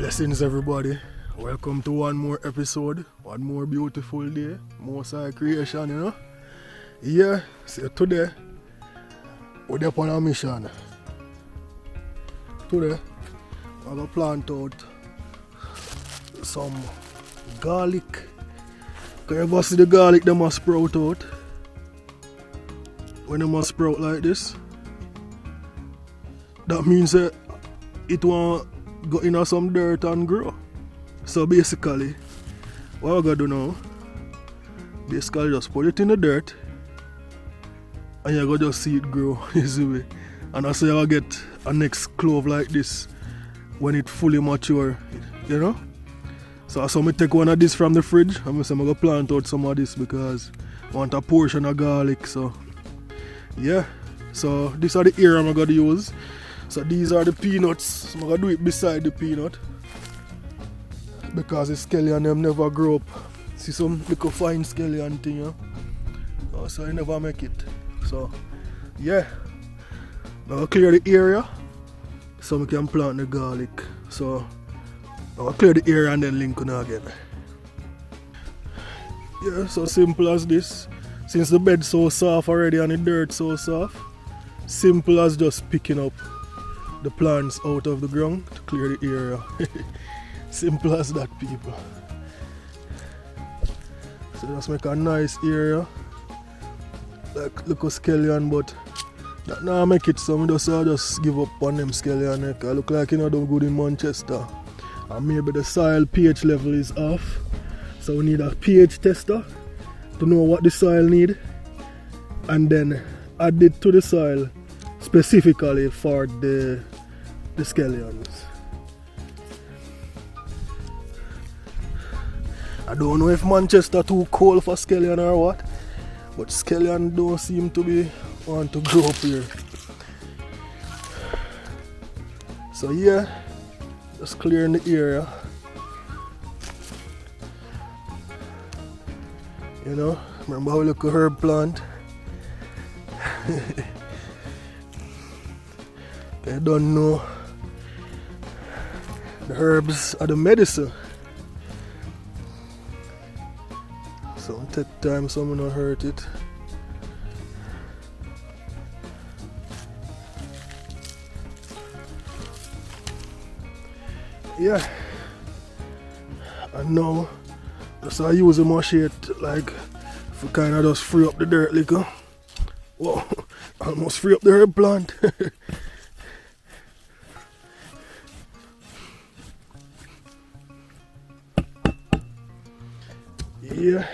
Blessings everybody. Welcome to one more episode, one more beautiful day, more side creation, you know. Yeah, so today we're up on a mission. Today I'm gonna plant out some garlic. Can you ever see the garlic that must sprout out? When they must sprout like this, that means that it won't go in some dirt and grow. So basically, what we're gonna do now, basically just put it in the dirt and you're gonna just see it grow easily. And that's how you're gonna get a next clove like this when it fully mature, you know? So I'm gonna take one of this from the fridge. I'm gonna plant out some of this because I want a portion of garlic. So yeah, so these are the area I'm gonna use. So these are the peanuts. I'm gonna do it beside the peanut because the scallion them never grow up. See some little fine scallion thing, yeah? So you never make it. So yeah, I'm gonna clear the area so we can plant the garlic. So I'm gonna clear the area and then link on again. Yeah, so simple as this. Since the bed's so soft already and the dirt so soft, simple as just picking up the plants out of the ground to clear the area. Simple as that, people. So just make a nice area, like little scallion, but that now make it so I just give up on them scallion. I look like you know them good in Manchester. And maybe the soil pH level is off. So we need a pH tester to know what the soil need, and then add it to the soil specifically for the scallions. I don't know if Manchester too cold for scallion or what, but scallion don't seem to want to grow up here. So yeah, just clearing the area. You know, remember how we look at herb plant? I don't know. The herbs are the medicine. So take time so I'm not hurt it. Yeah. And now just I use a machete like to kind of just free up the dirt little. Whoa, almost free up the herb plant. Yeah.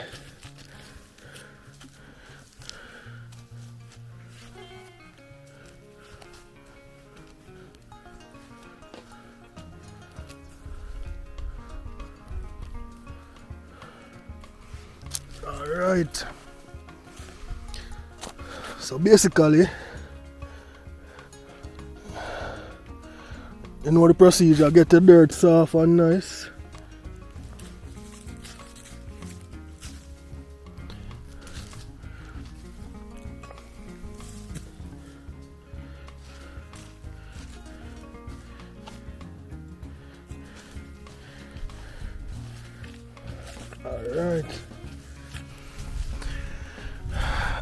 All right. So basically, you know the procedure, get the dirt soft and nice. Alright.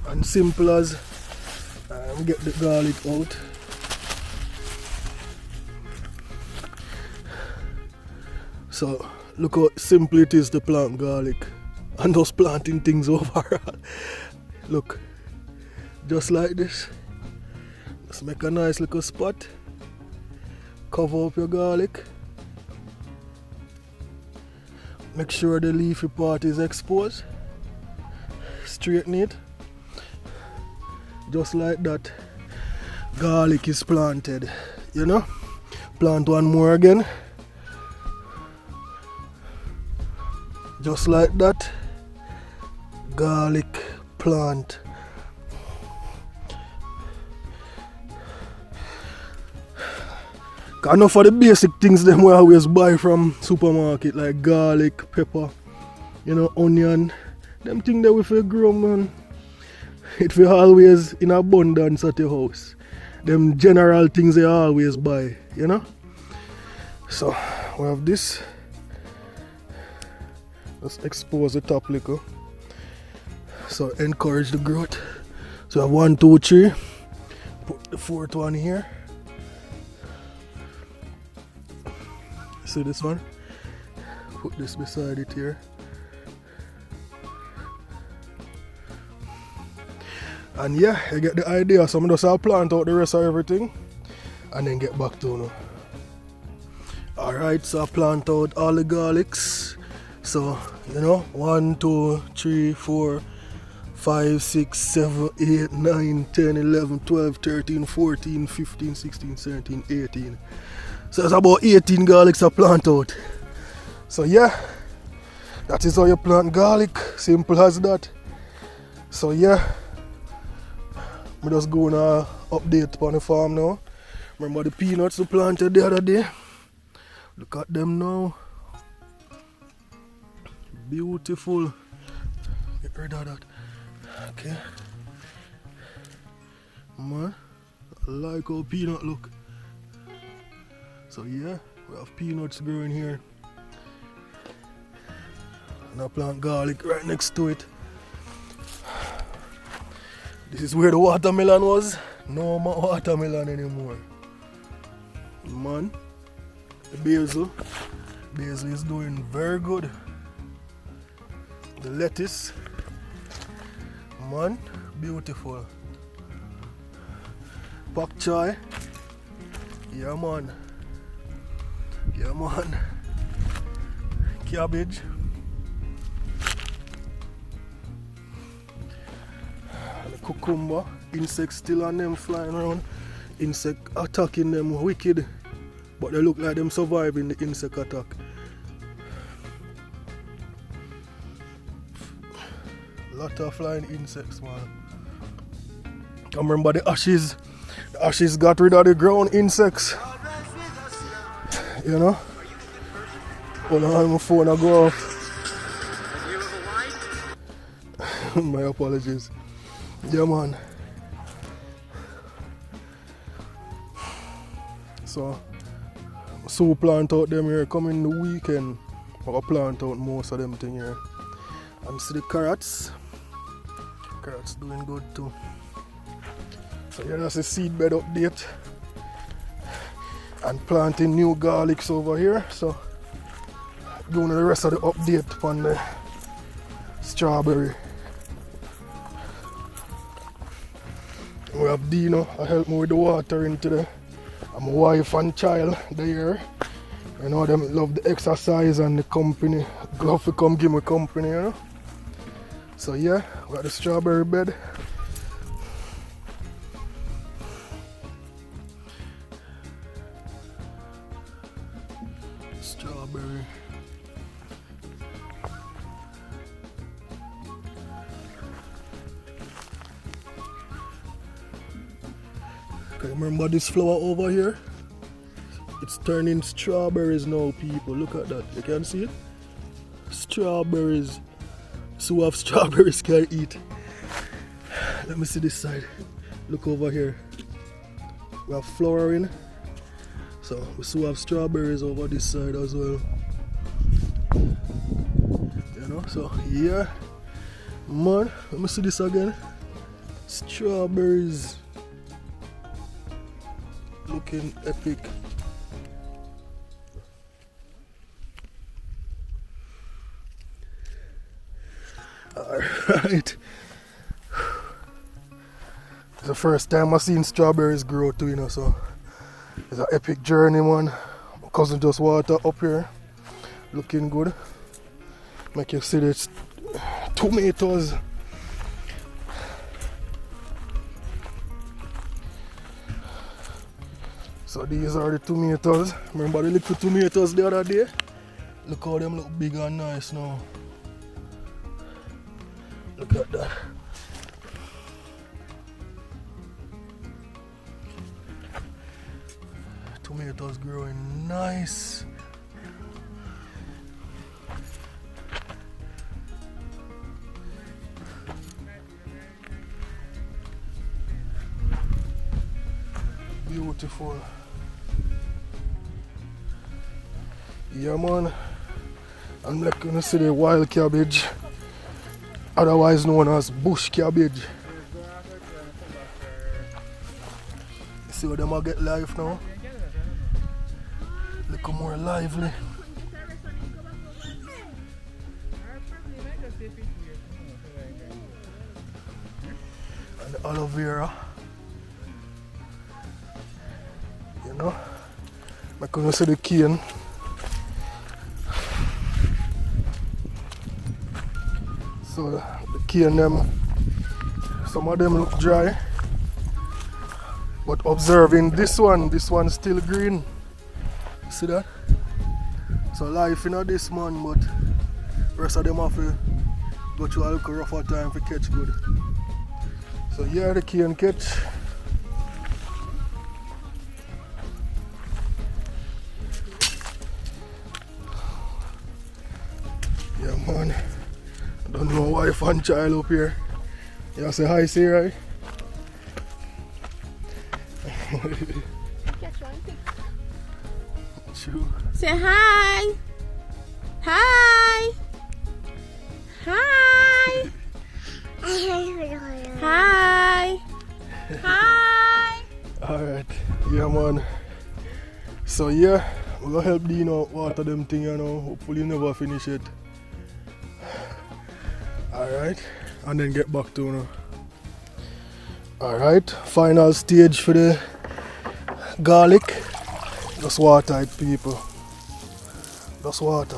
And simple as get the garlic out. So look how simple it is to plant garlic and just planting things overall. Look, just like this. Just make a nice little spot. Cover up your garlic. Make sure the leafy part is exposed. Straighten it. Just like that. Garlic is planted. You know? Plant one more again. Just like that. Garlic plant. Enough of the basic things them we always buy from supermarket like garlic, pepper, you know, onion. Them things that we feel grow, man. It will always in abundance at your house. Them general things they always buy, you know. So We have this. Let's expose the top little. So encourage the growth. So I have 1, 2, 3. Put the 4th one here. See this one? Put this beside it here. And yeah, you get the idea. So I'm just I'll plant out the rest of everything and then get back to you. Alright, so I plant out all the garlics. So, 1, 2, 3, 4, 5, 6, 7, 8, 9, 10, 11, 12, 13, 14, 15, 16, 17, 18. So it's about 18 garlics I plant out. So yeah, that is how you plant garlic. Simple as that. So yeah, I'm just going to update on the farm now. Remember the peanuts we planted the other day? Look at them now. Beautiful. Get rid of that. Okay. Man, I like how peanut look. So yeah, we have peanuts growing here. And I plant garlic right next to it. This is where the watermelon was. No more watermelon anymore. Man, the basil. Basil is doing very good. The lettuce. Man, beautiful. Pak chai. Yeah man. Yeah man. Cabbage. And the cucumber. Insects still on them flying around. Insect attacking them wicked. But they look like them surviving the insect attack. Lot of flying insects, man. I remember the ashes. The ashes got rid of the ground insects. Hold on, my phone I go off. My apologies. Yeah, man. So plant out them here. Coming the weekend, I'll plant out most of them thing here. And see the carrots. Carrots doing good too. So here that's a seed bed update. And planting new garlics over here. So doing the rest of the update on the strawberry. We have Dino, I help me with the watering today. And my wife and child there. Them love the exercise and the company. Love to come give me company, So yeah, we got the strawberry bed. Strawberry. Okay, remember this flower over here? It's turning strawberries now, people. Look at that. You can see it? Strawberries. So we have strawberries can eat. Let me see this side. Look over here. We have flowering. So we still have strawberries over this side as well. So yeah. Man, let me see this again. Strawberries. Looking epic. Alright. It's the first time I've seen strawberries grow too, so it's an epic journey, man. My cousin just water up here. Looking good. Make you see the tomatoes. So these are the tomatoes. Remember the little tomatoes the other day? Look how them look big and nice now. Look at that. Tomatoes growing nice. Beautiful. Yeah, man. I'm like gonna see the wild cabbage, otherwise known as bush cabbage. You see how them a get life now? Look more lively. And the aloe vera. You know? I'm gonna see the cane. So the cane them, some of them look dry. But observing this one still green. See that? So life in this man, but the rest of them have to go through a little rougher time to catch good. So here the cane catch. Yeah, man. I don't know wife and child up here. You say hi, say right? True. Say hi. Hi. Hi. Hi. Hi. Alright. Yeah, man. So yeah, we're gonna help Dino water them thing, you know. Hopefully never finish it. Alright. And then get back to you. Alright. Final stage for the garlic. Just water it, people. Just water.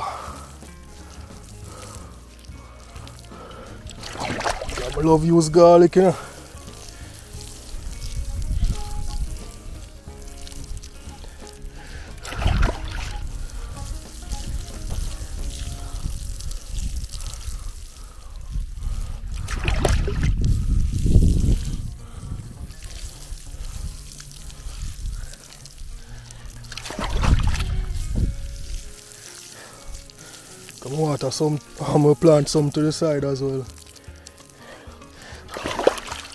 I love use garlic, you know. Come water some, I'm gonna plant some to the side as well.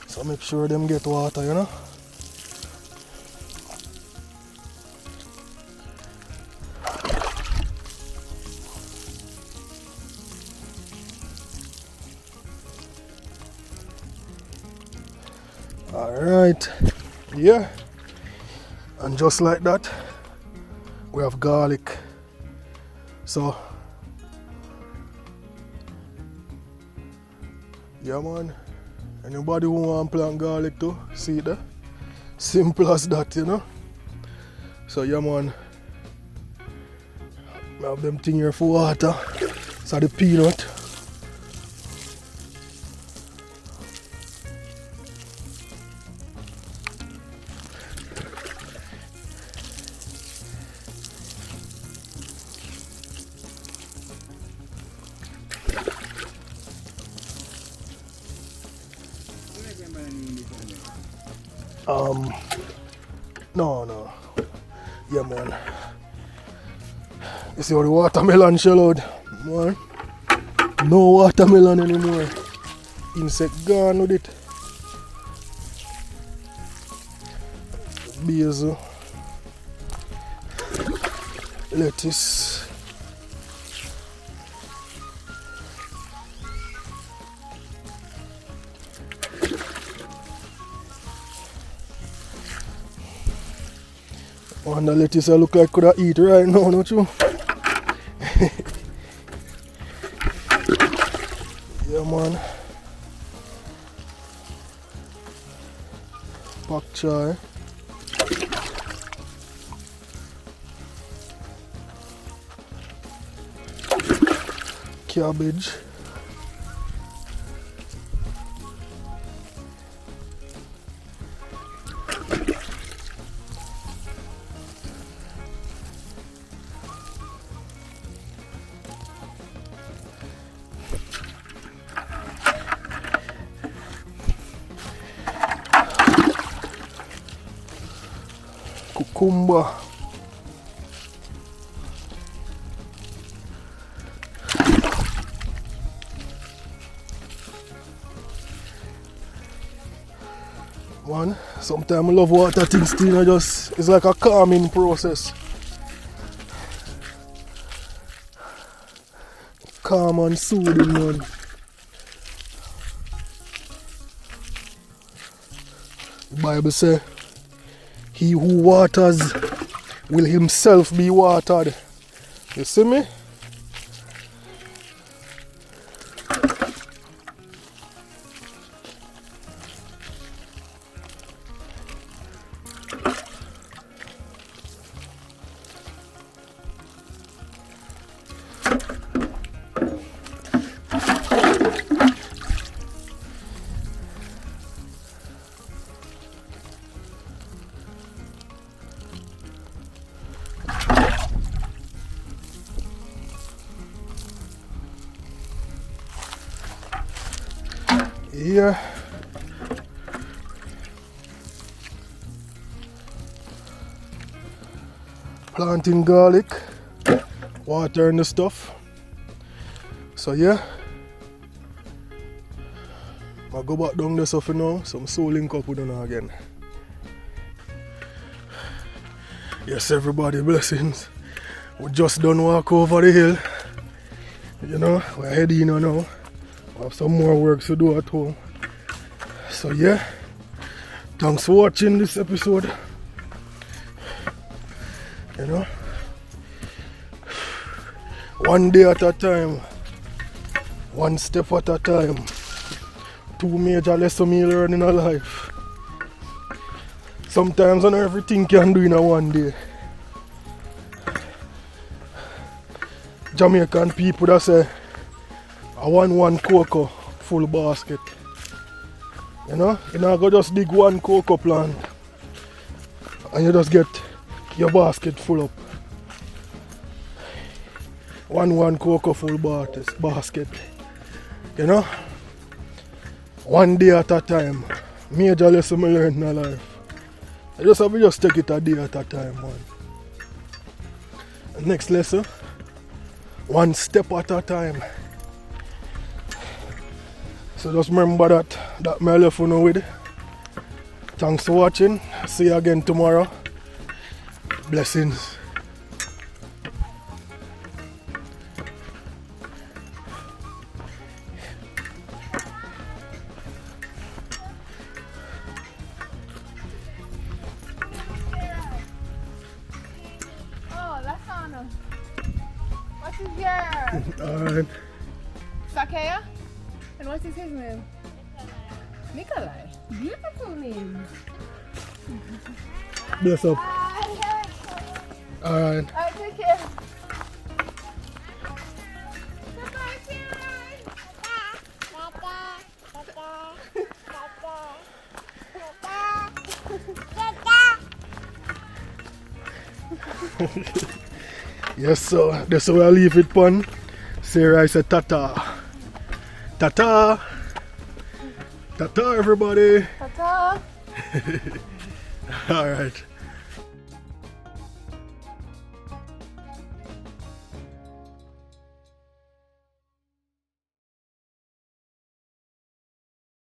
So make sure them get water, you know. Alright, yeah, and just like that we have garlic. So yeah, man, anybody who want to plant garlic too, see that? Simple as that, you know. So yeah, man, I have them thing here for water. So the peanut. No. Yeah, man. You see how the watermelon shell out? Man. No watermelon anymore. Insect gone with it. Basil. Lettuce. And the lettuce I look like could I eat right now, don't you? Yeah, man. Pak chai. Cabbage. Cucumber. Man, sometimes I love water things still, it's like a calming process. calm and soothing, man. The Bible says, he who waters will himself be watered. You see me? Here, planting garlic, watering the stuff. So yeah, I'll go back down there so for now, some soul link up with them again. Yes, everybody, blessings. We just done walk over the hill. You know, we're heading now. We have some more work to do at home. So yeah, thanks for watching this episode. You know, one day at a time, one step at a time. Two major lessons me learn in a life. Sometimes not everything can do in a one day. Jamaican people that say, I want one cocoa full basket. You know, you know, go just dig one cocoa plant and you just get your basket full up. One cocoa full basket. You know, one day at a time. Major lesson I learned in my life. I just have to just take it a day at a time, man. Next lesson, one step at a time. So just remember that my left you with. Thanks for watching. See you again tomorrow. Blessings. Oh, that's Anna. What is your Alright. Sakaya? And what is his name? Nikolai. Beautiful name. Bless up. Alright. Alright, take care. Yes, so that's how I leave it, pun. Sarah, I said tata. Tata. Tata, everybody. Ta-ta. Alright.